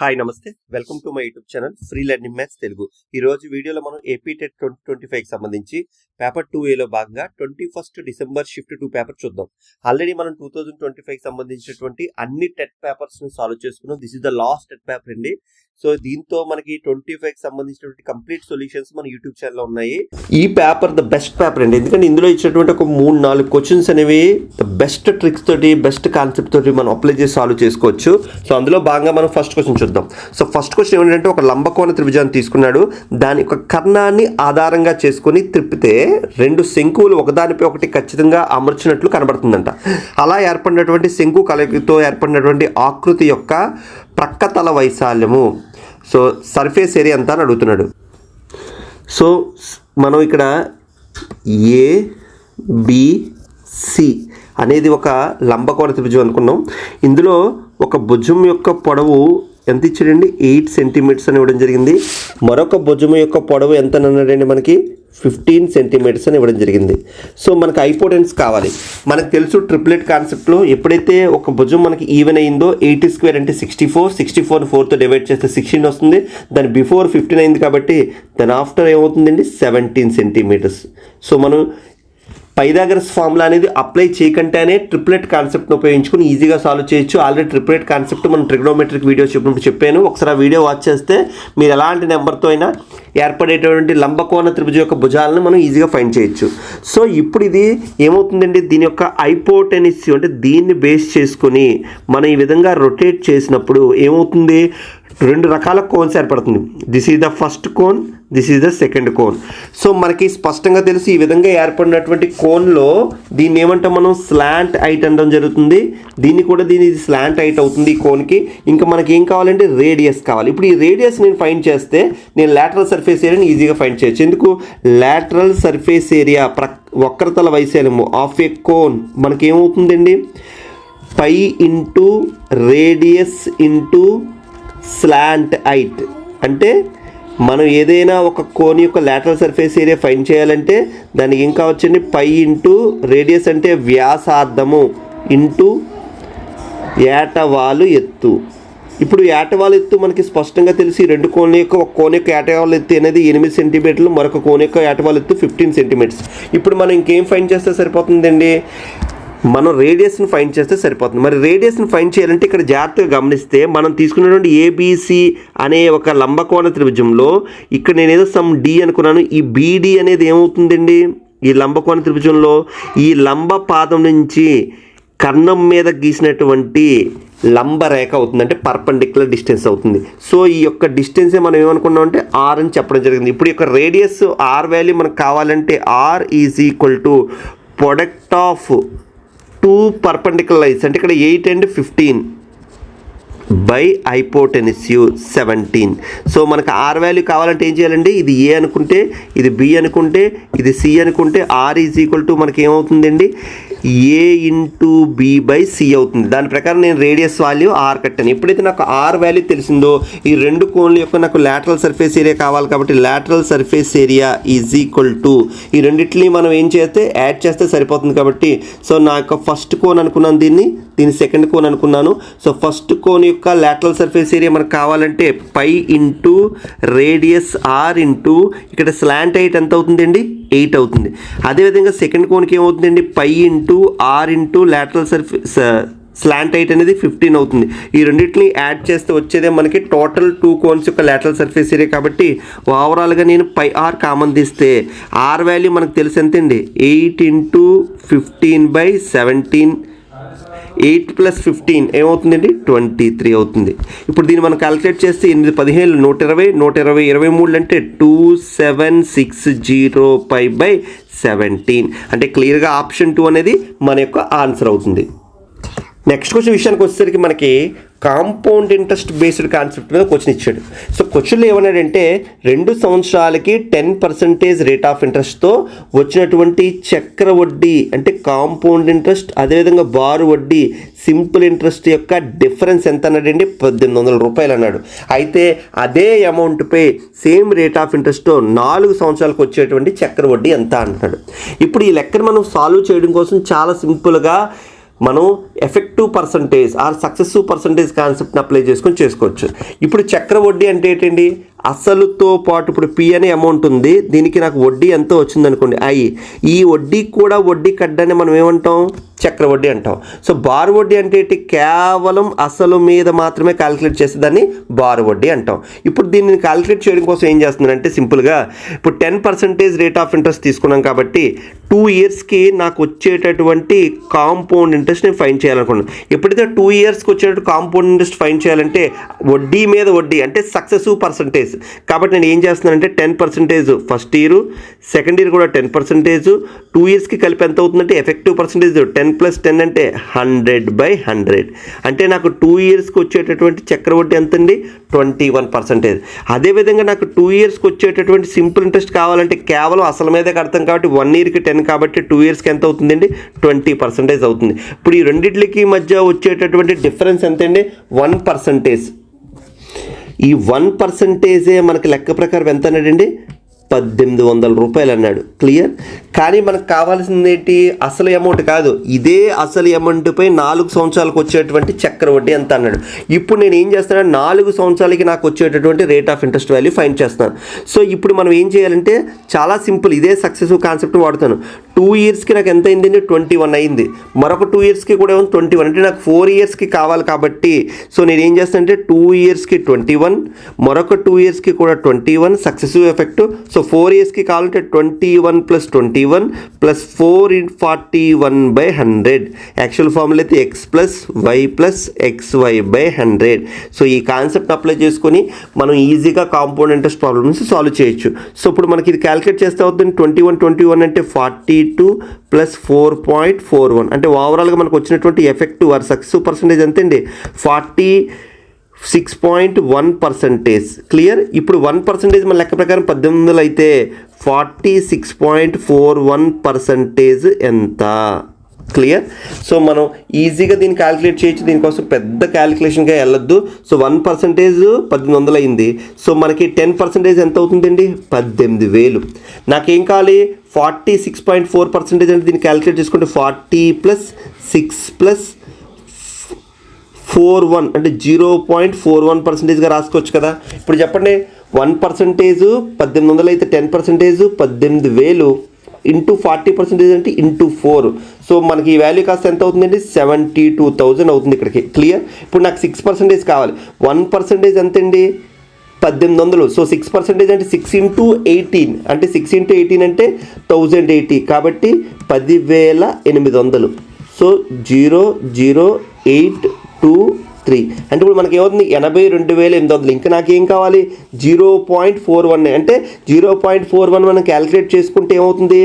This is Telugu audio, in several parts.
హాయ్ నమస్తే, welcome to my YouTube channel free learning maths Telugu. ఈ రోజు వీడియోలో మనం ఏపీ టెట్ 2025కి సంబంధించి పేపర్ 2ఏలో భాగంగా 21 డిసెంబర్ షిఫ్ట్ 2 పేపర్ చూద్దాం. ఆల్రెడీ మనం 2025కి సంబంధించినటువంటి అన్ని టెట్ పేపర్స్ ని సాల్వ్ చేసుకున్నాం. This is the last TET paper అండి. సో దీంతో మనకి 25కి సంబంధించినటువంటి కంప్లీట్ సొల్యూషన్స్ మన యూట్యూబ్ ఛానల్లో ఉన్నాయి. ఈ పేపర్ ద బెస్ట్ పేపర్ అండి, ఎందుకంటే ఇందులో ఇచ్చినటువంటి ఒక 3-4 క్వశ్చన్స్ అనేవి ద బెస్ట్ ట్రిక్స్ తోటి బెస్ట్ కాన్సెప్ట్ తోటి మనం అప్లై చేసి సాల్వ్ చేసుకోవచ్చు. సో అందులో భాగంగా మనం ఫస్ట్ క్వశ్చన్ చూద్దాం. సో ఫస్ట్ క్వశ్చన్ ఏమిటంటే, ఒక లంబకోణ త్రిభుజాన్ని తీసుకున్నాడు, దాని యొక్క కర్ణాన్ని ఆధారంగా చేసుకొని త్రిప్పితే 2 శంకువులు ఒకదానిపై ఒకటి ఖచ్చితంగా అమర్చినట్లు కనబడుతుందంట. అలా ఏర్పడినటువంటి శంకు కలయికతో ఏర్పడినటువంటి ఆకృతి యొక్క ప్రక్కతల వైశాల్యము, సో సర్ఫేస్ ఏరియా ఎంత అని అడుగుతున్నాడు. సో మనం ఇక్కడ ABC అనేది ఒక లంబకోణ త్రిభుజం అనుకున్నాం. ఇందులో ఒక భుజం యొక్క పొడవు ఎంత ఇచ్చాడండి, 8 సెంటీమీటర్స్ అని ఇవ్వడం జరిగింది. మరొక భుజం యొక్క పొడవు ఎంత అన్నాడండి, మనకి 15 సెంటీమీటర్స్ అని ఇవ్వడం జరిగింది. సో మనకు హైపోటెన్స్ కావాలి. మనకు తెలుసు ట్రిప్లెట్ కాన్సెప్ట్లో ఎప్పుడైతే ఒక భుజం మనకి ఈవెన్ అయిందో 80 స్క్వేర్ అంటే 64 4తో డివైడ్ చేస్తే 16 వస్తుంది. దాని బిఫోర్ 15 అయింది కాబట్టి దాని ఆఫ్టర్ ఏమవుతుందండి 17 సెంటీమీటర్స్. సో మనం పైథాగరస్ ఫార్ములా అనేది అప్లై చేయకుండానే ట్రిప్లెట్ కాన్సెప్ట్ని ఉపయోగించుకుని ఈజీగా సాల్వ్ చేయొచ్చు. ఆల్రెడీ ట్రిప్లెట్ కాన్సెప్ట్ మనం ట్రిగ్నోమెట్రిక్ వీడియో చెప్పినప్పుడు చెప్పాను. ఒకసారి ఆ వీడియో వాచ్ చేస్తే మీరు ఎలాంటి నెంబర్తో అయినా ఏర్పడేటువంటి లంబకోణ త్రిభుజం యొక్క భుజాలను మనం ఈజీగా ఫైండ్ చేయొచ్చు. సో ఇప్పుడు ఇది ఏమవుతుందండి, దీని యొక్క హైపోటెనిస్ అంటే దీన్ని బేస్ చేసుకొని మనం ఈ విధంగా రొటేట్ చేసినప్పుడు ఏమవుతుంది, 2 రకాల కోన్స్ ఏర్పడుతుంది. This is the first cone, this is the second cone. So మనకి స్పష్టంగా తెలిసి ఈ విధంగా ఏర్పడినటువంటి కోన్లో దీన్ని ఏమంటాం మనం, స్లాంట్ హైట్ అనడం జరుగుతుంది. దీని స్లాంట్ హైట్ అవుతుంది ఈ కోన్కి. ఇంకా మనకి ఏం కావాలంటే రేడియస్ కావాలి. ఇప్పుడు ఈ రేడియస్ నేను ఫైండ్ చేస్తే నేను లాటరల్ సర్ఫేస్ ఏరియాని ఈజీగా ఫైండ్ చేయొచ్చు. ఎందుకు, లాటరల్ సర్ఫేస్ ఏరియా వక్రతల వైశాల్యము ఆఫ్ ఏ కోన్ మనకి ఏమవుతుందండి, pi into radius into slant height. అంటే మనం ఏదైనా ఒక కోన్ యొక్క లాటరల్ సర్ఫేస్ ఏరియా ఫైండ్ చేయాలంటే దానికి ఏం కావచ్చండి, పై ఇంటూ రేడియస్ అంటే వ్యాసార్థము ఇంటూ ఏటవాలు ఎత్తు. ఇప్పుడు ఏటవాలు ఎత్తు మనకి స్పష్టంగా తెలిసి 2 కోన్ల యొక్క ఒక కోన్ యొక్క ఏటవాలు ఎత్తు అనేది 8 సెంటీమీటర్లు, మరొక కోన్ యొక్క ఏటవాలు ఎత్తు 15 సెంటీమీటర్స్. ఇప్పుడు మనం ఇంకేం ఫైండ్ చేస్తే సరిపోతుందండి, మనం రేడియస్ని ఫైండ్ చేస్తే సరిపోతుంది. మరి రేడియస్ని ఫైండ్ చేయాలంటే ఇక్కడ జాగ్రత్తగా గమనిస్తే మనం తీసుకున్నటువంటి ఏబిసి అనే ఒక లంబకోణ త్రిభుజంలో ఇక్కడ నేను ఏదో సమ్ డి అనుకున్నాను. ఈ బీడి అనేది ఏమవుతుందండి, ఈ లంబకోణ త్రిభుజంలో ఈ లంబ పాదం నుంచి కర్ణం మీద గీసినటువంటి లంబ రేఖ అవుతుంది, అంటే పర్పెండిక్యులర్ డిస్టెన్స్ అవుతుంది. సో ఈ యొక్క డిస్టెన్సే మనం ఏమనుకున్నాం అంటే ఆర్ అని చెప్పడం జరిగింది. ఇప్పుడు ఈ యొక్క రేడియస్ ఆర్ వాల్యూ మనకు కావాలంటే R is equal to product of 2 perpendicular lines, అంటే ఇక్కడ 8 and 15 బై హైపోటెనిస్యూ 17. సో మనకు ఆర్ వాల్యూ కావాలంటే ఏం చేయాలండి, ఇది ఏ అనుకుంటే, ఇది బి అనుకుంటే, ఇది సి అనుకుంటే ఆర్ ఈజ్ ఈక్వల్ టు మనకి ఏమవుతుందండి, ఏ ఇంటూ బి బై సి అవుతుంది. దాని ప్రకారం నేను రేడియస్ వాల్యూ ఆర్ కట్టాను. ఎప్పుడైతే నాకు ఆర్ వాల్యూ తెలిసిందో ఈ 2 కోన్ల యొక్క నాకు లాటరల్ సర్ఫేస్ ఏరియా కావాలి కాబట్టి lateral surface area is equal to ఈ రెండింటిని మనం ఏం చేస్తే యాడ్ చేస్తే సరిపోతుంది. కాబట్టి సో నా యొక్క ఫస్ట్ కోన్ అనుకున్నాను, దీన్ని సెకండ్ కోన్ అనుకున్నాను. సో ఫస్ట్ కోన్ యొక్క లాటరల్ సర్ఫేస్ ఏరియా మనకు కావాలంటే pi into radius R into ఇక్కడ స్లాంట్ హైట్ ఎంత అవుతుందండి, 8 అవుతుంది. అదేవిధంగా సెకండ్ కోన్కి ఏమవుతుందండి, pi into R into lateral surface slant height అనేది 15 అవుతుంది. ఈ రెండింటిని యాడ్ చేస్తే వచ్చేదే మనకి టోటల్ 2 కోన్స్ యొక్క లాటరల్ సర్ఫేస్ ఏరియా. కాబట్టి ఓవరాల్గా నేను పై ఆర్ కామన్ తీస్తే ఆర్ వాల్యూ మనకు తెలిసి ఎంతండి, 8 ఇంటూ 15 బై 17, 8 + 15 ఏమవుతుందండి 23 అవుతుంది. ఇప్పుడు దీన్ని మనం క్యాలిక్యులేట్ చేస్తే 8 15 120 120 23 అంటే 2760π/17. అంటే క్లియర్గా ఆప్షన్ 2 అనేది మన యొక్క ఆన్సర్ అవుతుంది. నెక్స్ట్ క్వశ్చన్ విషయానికి వచ్చేసరికి మనకి కాంపౌండ్ ఇంట్రెస్ట్ బేస్డ్ కాన్సెప్ట్ మీద క్వశ్చన్ ఇచ్చాడు. సో క్వశ్చన్లో ఏమన్నాడంటే 2 సంవత్సరాలకి 10% రేట్ ఆఫ్ ఇంట్రెస్ట్తో వచ్చినటువంటి చక్ర వడ్డీ అంటే కాంపౌండ్ ఇంట్రెస్ట్, అదేవిధంగా బారు వడ్డీ సింపుల్ ఇంట్రెస్ట్ యొక్క డిఫరెన్స్ ఎంత అన్నాడండి, 1800 రూపాయలు అన్నాడు. అయితే అదే అమౌంట్పై సేమ్ రేట్ ఆఫ్ ఇంట్రెస్ట్తో 4 సంవత్సరాలకు వచ్చేటువంటి చక్ర వడ్డీ ఎంత అంటున్నాడు. ఇప్పుడు ఈ లెక్కను మనం సాల్వ్ చేయడం కోసం చాలా సింపుల్గా మనం effective percentage or successive percentage కాన్సెప్ట్ని అప్లై చేసుకోవచ్చు. ఇప్పుడు చక్ర వడ్డీ అంటే ఏంటండి, అసలుతో పాటు ఇప్పుడు పి అనే అమౌంట్ ఉంది, దీనికి నాకు వడ్డీ ఎంతో వచ్చింది అనుకోండి ఈ వడ్డీ కూడా వడ్డీ కట్టడాన్ని మనం ఏమంటాం, చక్ర వడ్డీ అంటాం. సో బారు వడ్డీ అంటే ఏంటి, కేవలం అసలు మీద మాత్రమే క్యాలిక్యులేట్ చేస్తే దాన్ని బారు వడ్డీ అంటాం. ఇప్పుడు దీన్ని క్యాలిక్యులేట్ చేయడం కోసం ఏం చేస్తున్నానంటే సింపుల్గా ఇప్పుడు 10% రేట్ ఆఫ్ ఇంట్రెస్ట్ తీసుకున్నాం కాబట్టి 2 ఇయర్స్కి నాకు వచ్చేటటువంటి కాంపౌండ్ ఇంట్రెస్ట్ నేను ఫైండ్ చేయాలనుకున్నాను. ఎప్పుడైతే 2 ఇయర్స్కి వచ్చేటట్టు కాంపౌండ్ ఇంట్రెస్ట్ ఫైండ్ చేయాలంటే వడ్డీ మీద వడ్డీ అంటే సక్సెసివ్ పర్సంటేజ్. కాబట్టి నేను ఏం చేస్తున్నానంటే 10% ఫస్ట్ ఇయర్, సెకండ్ ఇయర్ కూడా 10%, 2 ఇయర్స్కి కలిపి ఎంత అవుతుందంటే ఎఫెక్టివ్ పర్సంటేజ్ 10 + 10 అంటే 100/100. అంటే నాకు 2 ఇయర్స్కి వచ్చేటటువంటి చక్రవడ్డీ ఎంత అండి, 21%. అదేవిధంగా నాకు 2 ఇయర్స్కి వచ్చేటటువంటి సింపుల్ ఇంట్రెస్ట్ కావాలంటే కేవలం అసలు మీదే కడతాం కాబట్టి 1 ఇయర్కి 10 కాబట్టి 2 ఇయర్స్కి ఎంత అవుతుందండి, 20% అవుతుంది. ఇప్పుడు ఈ రెండింటికి మధ్య వచ్చేటటువంటి డిఫరెన్స్ ఎంత అండి, 1%. ఈ 1% మనకి లెక్క ప్రకారం ఎంత అన్నాడండి, 1800 రూపాయలు అన్నాడు. క్లియర్. కానీ మనకు కావాల్సింది ఏంటి, అసలు అమౌంట్ కాదు, ఇదే అసలు అమౌంట్పై 4 సంవత్సరాలకు వచ్చేటువంటి చక్ర వడ్డీ ఎంత అన్నాడు. ఇప్పుడు నేను ఏం చేస్తాను, 4 సంవత్సరాలకి నాకు వచ్చేటటువంటి rate of interest value find చేస్తాను. సో ఇప్పుడు మనం ఏం చేయాలంటే చాలా సింపుల్, ఇదే సక్సెసివ్ కాన్సెప్ట్ వాడుతాను. 2 ఇయర్స్కి నాకు ఎంత అయిందండి, 21 అయింది. మరొక 2 ఇయర్స్కి కూడా 21 అంటే నాకు 4 ఇయర్స్కి కావాలి కాబట్టి సో నేను ఏం చేస్తాను అంటే 2 ఇయర్స్కి 21, మరొక 2 ఇయర్స్కి కూడా 21 సక్సెసివ్ ఎఫెక్ట్. సో 4 ఇయర్స్కి కావాలంటే 21 + 21 + 4 × 41/100. యాక్చువల్ ఫార్ములా అయితే x + y + xy/100. సో ఈ కాన్సెప్ట్ అప్లై చేసుకొని మనం ఈజీగా కాంపౌండ్ ఇంట్రెస్ట్ ప్రాబ్లమ్స్ సాల్వ్ చేయొచ్చు. సో ఇప్పుడు మనకి ఇది క్యాలిక్యులేట్ చేస్తే అవుతుంది 21 అంటే 42 + 4.41 అంటే ఓవరాల్గా మనకు వచ్చినటువంటి ఎఫెక్టివ్ ఆర్ సక్సెసివ్ పర్సంటేజ్ ఎంతండి, 46.1%. క్లియర్. ఇప్పుడు 1% మన లెక్క ప్రకారం 1800 అయితే 46.41% ఎంత. క్లియర్. సో మనం ఈజీగా దీన్ని క్యాలిక్యులేట్ చేయొచ్చు, దీనికోసం పెద్ద క్యాలిక్యులేషన్గా వెళ్ళొద్దు. సో 1% 1800 అయింది. సో మనకి 10% ఎంత అవుతుందండి, 18000. నాకేం కావాలి, 46.4% అంటే దీన్ని క్యాలిక్యులేట్ చేసుకుంటే 40 + 6 + 41 అంటే 0.41%గా రాసుకోవచ్చు కదా. ఇప్పుడు చెప్పండి, 1% 1800 అయితే 10% 18000 ఇంటూ 40% అంటే ఇంటూ 4. సో మనకి ఈ వాల్యూ కాస్త ఎంత అవుతుందండి, 72,000 అవుతుంది ఇక్కడికి. క్లియర్. ఇప్పుడు నాకు 6% కావాలి. 1% ఎంతండి, 1800. సో 6% అంటే 6 × 18 అంటే 6 × 18 అంటే 1080 కాబట్టి 10,800. సో 00823 అంటే ఇప్పుడు మనకి ఏమవుతుంది, 82,800. ఇంకా నాకేం కావాలి, 0.41 అంటే 0.41 మనం క్యాలిక్యులేట్ చేసుకుంటే ఏమవుతుంది,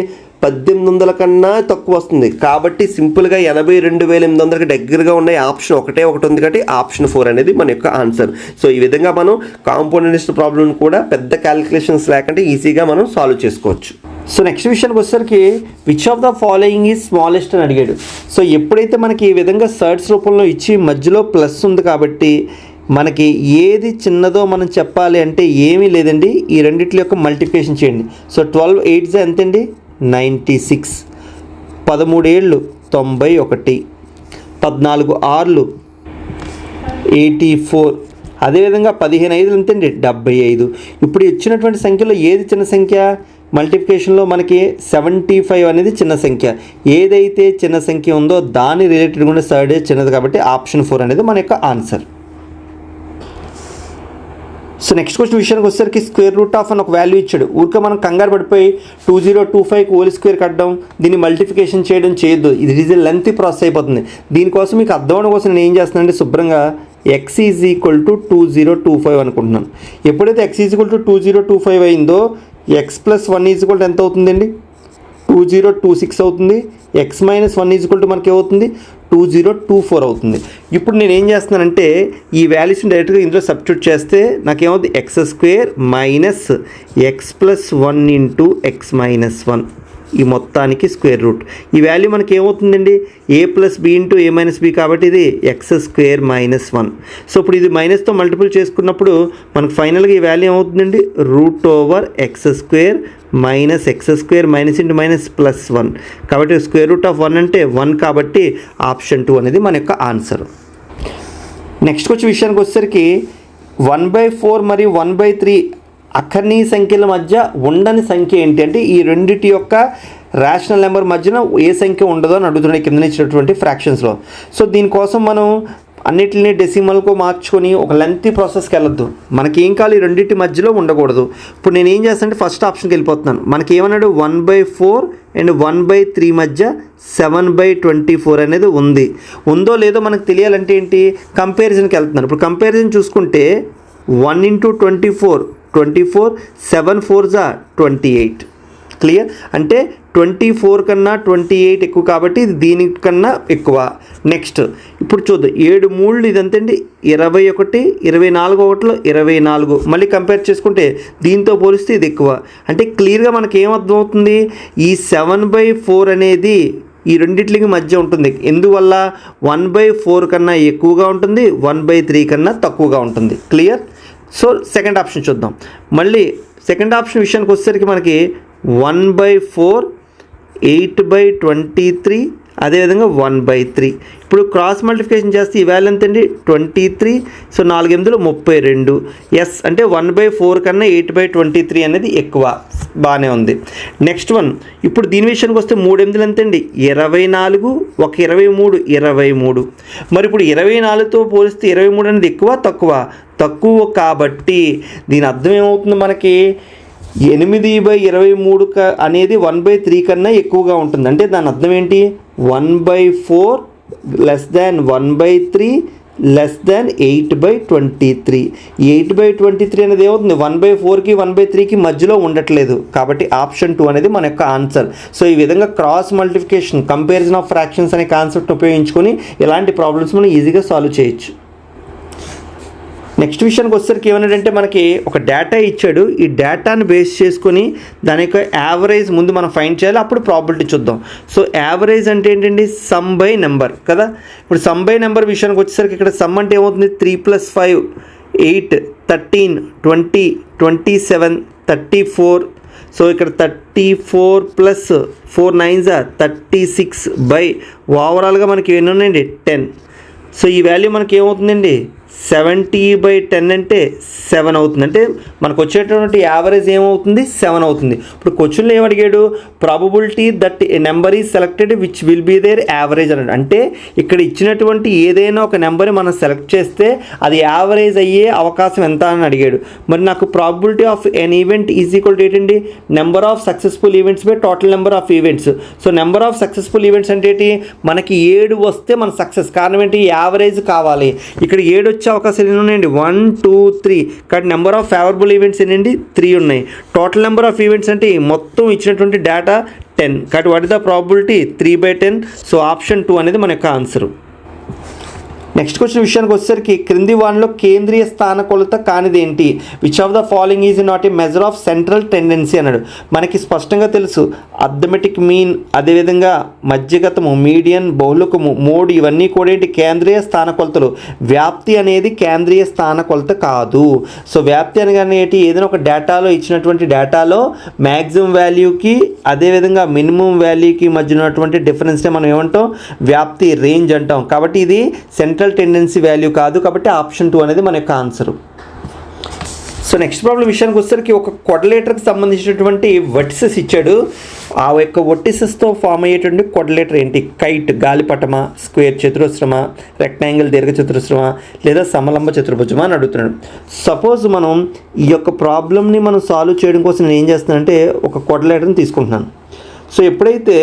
1800 కన్నా తక్కువ వస్తుంది. కాబట్టి సింపుల్గా 82,800కి దగ్గరగా ఉన్న ఆప్షన్ ఒకటి ఉంది కాబట్టి ఆప్షన్ 4 అనేది మన యొక్క ఆన్సర్. సో ఈ విధంగా మనం కాంపౌండ్ ఇంట్రెస్ట్ ప్రాబ్లమ్ కూడా పెద్ద క్యాలిక్యులేషన్స్ లేకుండా ఈజీగా మనం సాల్వ్ చేసుకోవచ్చు. సో నెక్స్ట్ విషయానికి వచ్చేసరికి which of the following is smallest అని అడిగాడు. సో ఎప్పుడైతే మనకి ఈ విధంగా సర్ట్స్ రూపంలో ఇచ్చి మధ్యలో ప్లస్ ఉంది కాబట్టి మనకి ఏది చిన్నదో మనం చెప్పాలి అంటే ఏమీ లేదండి, ఈ రెండిటి యొక్క మల్టిప్లికేషన్ చేయండి. సో 12 8 ఎంతండి, 96. 13 ఏళ్ళు 91. 14 6 84. అదేవిధంగా 15 5 ఎంతండి, 75. ఇప్పుడు ఇచ్చినటువంటి సంఖ్యలో ఏది చిన్న సంఖ్య, మల్టిప్లికేషన్లో మనకి 75 అనేది చిన్న సంఖ్య. ఏదైతే చిన్న సంఖ్య ఉందో దాని రిలేటెడ్గా ఉండే థర్డ్ చిన్నది కాబట్టి ఆప్షన్ 4 అనేది మన యొక్క ఆన్సర్. సో నెక్స్ట్ క్వశ్చన్ విషయానికి వచ్చేసరికి స్క్వేర్ రూట్ ఆఫ్ అని ఒక వాల్యూ ఇచ్చాడు. ఊరికే మనం కంగారు పడిపోయి 2025 హోల్ స్క్వేర్ కట్టడం, దీన్ని మల్టిప్లికేషన్ చేయడం చేయొద్దు. ఇది ఈజ్ లెంతీ ప్రాసెస్ అయిపోతుంది. దీనికోసం మీకు అర్థం అవడం కోసం నేను ఏం చేస్తున్నానంటే శుభ్రంగా x = 2025 అనుకుంటున్నాను. ఎప్పుడైతే x = 2025 అయిందో x + 1 = ఎంత అవుతుందండి, 2026 అవుతుంది. x - 1 మనకి ఏమవుతుంది, 2024 అవుతుంది. ఇప్పుడు నేను ఏం చేస్తున్నానంటే ఈ వాల్యూస్ని డైరెక్ట్గా ఇందులో సబ్స్టిట్యూట్ చేస్తే నాకేమవుతుంది, x² - x + 1 × x - 1 ఈ మొత్తానికి స్క్వేర్ రూట్. ఈ వాల్యూ మనకి ఏమవుతుందండి, a plus B into a minus B, కాబట్టి ఇది ఎక్స్ స్క్వేర్ మైనస్ 1. సో ఇప్పుడు ఇది మైనస్తో మల్టిపుల్ చేసుకున్నప్పుడు మనకు ఫైనల్గా ఈ వాల్యూ ఏమవుతుందండి, root over X square minus X square minus into minus plus 1. కాబట్టి స్క్వేర్ రూట్ ఆఫ్ 1 అంటే 1, కాబట్టి ఆప్షన్ 2 అనేది మన యొక్క ఆన్సర్. నెక్స్ట్ వచ్చే విషయానికి వచ్చేసరికి 1/4 మరియు 1/3 అఖర్ణీయ సంఖ్యల మధ్య ఉండని సంఖ్య ఏంటి అంటే ఈ రెండిటి యొక్క రేషనల్ నెంబర్ మధ్యన ఏ సంఖ్య ఉండదో అని అడుగుతున్నాయి కింద ఇచ్చినటువంటి ఫ్రాక్షన్స్లో. సో దీనికోసం మనం అన్నిటిని డెసిమల్కు మార్చుకొని ఒక లెంతీ ప్రాసెస్కి వెళ్ళొద్దు. మనకి ఏం కావాలి, రెండింటి మధ్యలో ఉండకూడదు. ఇప్పుడు నేను ఏం చేస్తానంటే ఫస్ట్ ఆప్షన్కి వెళ్ళిపోతున్నాను. మనకి ఏమన్నాడు 1/4 అండ్ 1/3 మధ్య 7/24 అనేది ఉందో లేదో మనకు తెలియాలంటే ఏంటి, కంపారిజన్కి వెళ్తున్నాను. ఇప్పుడు కంపారిజన్ చూసుకుంటే 1 ఇంటూ 24 7 4s 28. క్లియర్, అంటే 24 కన్నా 28 ఎక్కువ, కాబట్టి ఇది దీనికన్నా ఎక్కువ. నెక్స్ట్ ఇప్పుడు చూద్దాం, 7 3 ఇదంతే అండి 21, 24 ఒకటిలో 24. మళ్ళీ కంపేర్ చేసుకుంటే దీంతో పోలిస్తే ఇది ఎక్కువ. అంటే క్లియర్గా మనకి ఏమర్థం అవుతుంది, ఈ 7/4 అనేది ఈ రెండిట్లకి మధ్య ఉంటుంది. ఎందువల్ల 1/4 కన్నా ఎక్కువగా ఉంటుంది, 1/3 కన్నా తక్కువగా ఉంటుంది. క్లియర్. సో సెకండ్ ఆప్షన్ చూద్దాం. మళ్ళీ సెకండ్ ఆప్షన్ విషయానికి వచ్చేసరికి మనకి 1/4 8/23 అదేవిధంగా 1/3. ఇప్పుడు క్రాస్ మల్టిప్లికేషన్ చేస్తే ఈ వాల్యూ ఎంతండి 23. సో 4 8 32. ఎస్, అంటే 1/4 కన్నా 8/23 అనేది ఎక్కువ. బాగానే ఉంది. నెక్స్ట్ వన్, ఇప్పుడు దీని విషయానికి వస్తే 3 8 ఎంతండి 24, 1 23 23. మరి ఇప్పుడు 24తో పోలిస్తే 23 అనేది ఎక్కువ తక్కువ కాబట్టి దీని అర్థం ఏమవుతుంది, మనకి 8/23 అనేది 1/3 కన్నా ఎక్కువగా ఉంటుంది. అంటే దాని అర్థం ఏంటి, 1/4 లెస్ దాన్ 1/3 లెస్ దాన్ 8/23. 8/23 అనేది ఏమవుతుంది, 1/4కి 1/3కి మధ్యలో ఉండట్లేదు. కాబట్టి ఆప్షన్ 2 అనేది మన యొక్క ఆన్సర్. సో ఈ విధంగా cross multiplication, comparison of fractions అనే కాన్సెప్ట్ ఉపయోగించుకొని ఇలాంటి ప్రాబ్లమ్స్ మనం ఈజీగా సాల్వ్ చేయొచ్చు. నెక్స్ట్ విషయానికి వచ్చేసరికి ఏమన్నాడంటే మనకి ఒక డేటా ఇచ్చాడు. ఈ డేటాను బేస్ చేసుకొని దాని యొక్క యావరేజ్ ముందు మనం ఫైండ్ చేయాలి, అప్పుడు ప్రాబిలిటీ చూద్దాం. సో యావరేజ్ అంటే ఏంటండి, సమ్ బై నెంబర్ కదా. ఇప్పుడు సమ్ బై నెంబర్ విషయానికి వచ్చేసరికి ఇక్కడ సమ్ అంటే ఏమవుతుంది, 3 + 5 8 13 20 27 34. సో ఇక్కడ 34 + 4 9s 36 బై ఓవరాల్గా మనకి ఎన్ని ఉన్నాయండి 10. సో ఈ వాల్యూ మనకి ఏమవుతుందండి 70/10 అంటే 7 అవుతుంది. అంటే మనకు వచ్చేటటువంటి యావరేజ్ ఏమవుతుంది 7 అవుతుంది. ఇప్పుడు క్వశ్చన్లో ఏమడిగాడు, probability that a number is selected which will be their average అన్నాడు. అంటే ఇక్కడ ఇచ్చినటువంటి ఏదైనా ఒక నెంబర్ని మనం సెలెక్ట్ చేస్తే అది యావరేజ్ అయ్యే అవకాశం ఎంత అని అడిగాడు. మరి నాకు probability of an event is equal to ఏంటండి, number of successful events by total number of events. So number of successful events అంటే ఏంటి, మనకి 7 వస్తే మన సక్సెస్. కారణం ఏంటి, యావరేజ్ కావాలి. ఇక్కడ 7 వచ్చే అవకాశాలు ఎన్ని ఉన్నాయండి, 1 2 3. కాబట్టి నెంబర్ ఆఫ్ ఫేవరబుల్ ఈవెంట్స్ ఏంటండి 3 ఉన్నాయి. టోటల్ నెంబర్ ఆఫ్ ఈవెంట్స్ అంటే మొత్తం ఇచ్చినటువంటి డేటా 10. కాబట్టి what is the probability 3/10. So option 2 అనేది మన యొక్క ఆన్సర్. నెక్స్ట్ క్వశ్చన్ విషయానికి వచ్చేసరికి క్రింది వానిలో కేంద్రీయ స్థాన కొలత కానిది ఏంటి, which of the following is not a measure of central tendency అన్నాడు. మనకి స్పష్టంగా తెలుసు అర్థమెటిక్ మీన్, అదేవిధంగా మధ్యగతము, మీడియన్, బహుళకము, మోడ్ ఇవన్నీ కూడా ఏంటి కేంద్రీయ స్థాన కొలతలు. వ్యాప్తి అనేది కేంద్రీయ స్థాన కొలత కాదు. సో వ్యాప్తి అనగానే ఏంటి, ఏదైనా ఒక డేటాలో ఇచ్చినటువంటి డేటాలో మ్యాక్సిమం వాల్యూకి అదేవిధంగా మినిమం వాల్యూకి మధ్య ఉన్నటువంటి డిఫరెన్స్నే మనం ఏమంటాం, వ్యాప్తి, రేంజ్ అంటాం. కాబట్టి ఇది సెంట్రల్ టెండెన్సీ వాల్యూ కాదు. కాబట్టి ఆప్షన్ 2 అనేది మన యొక్క ఆన్సర్. సో నెక్స్ట్ ప్రాబ్లం విషయానికి వచ్చేసరికి ఒక క్వాడ్రిలేటర్కి సంబంధించినటువంటి వర్టిసెస్ ఇచ్చాడు. ఆ యొక్క వర్టిసెస్తో ఫామ్ అయ్యేటువంటి క్వాడ్రిలేటర్ ఏంటి, కైట్ గాలిపటమా, స్క్వేర్ చతురస్రమా, రెక్టాంగిల్ దీర్ఘ చతురస్రమా, లేదా సమలంబ చతుర్భుజమా అని అడుగుతున్నాడు. సపోజ్ మనం ఈ యొక్క ప్రాబ్లమ్ని మనం సాల్వ్ చేయడం కోసం నేను ఏం చేస్తున్నానంటే ఒక క్వాడ్రిలేటర్ని తీసుకుంటున్నాను. సో ఎప్పుడైతే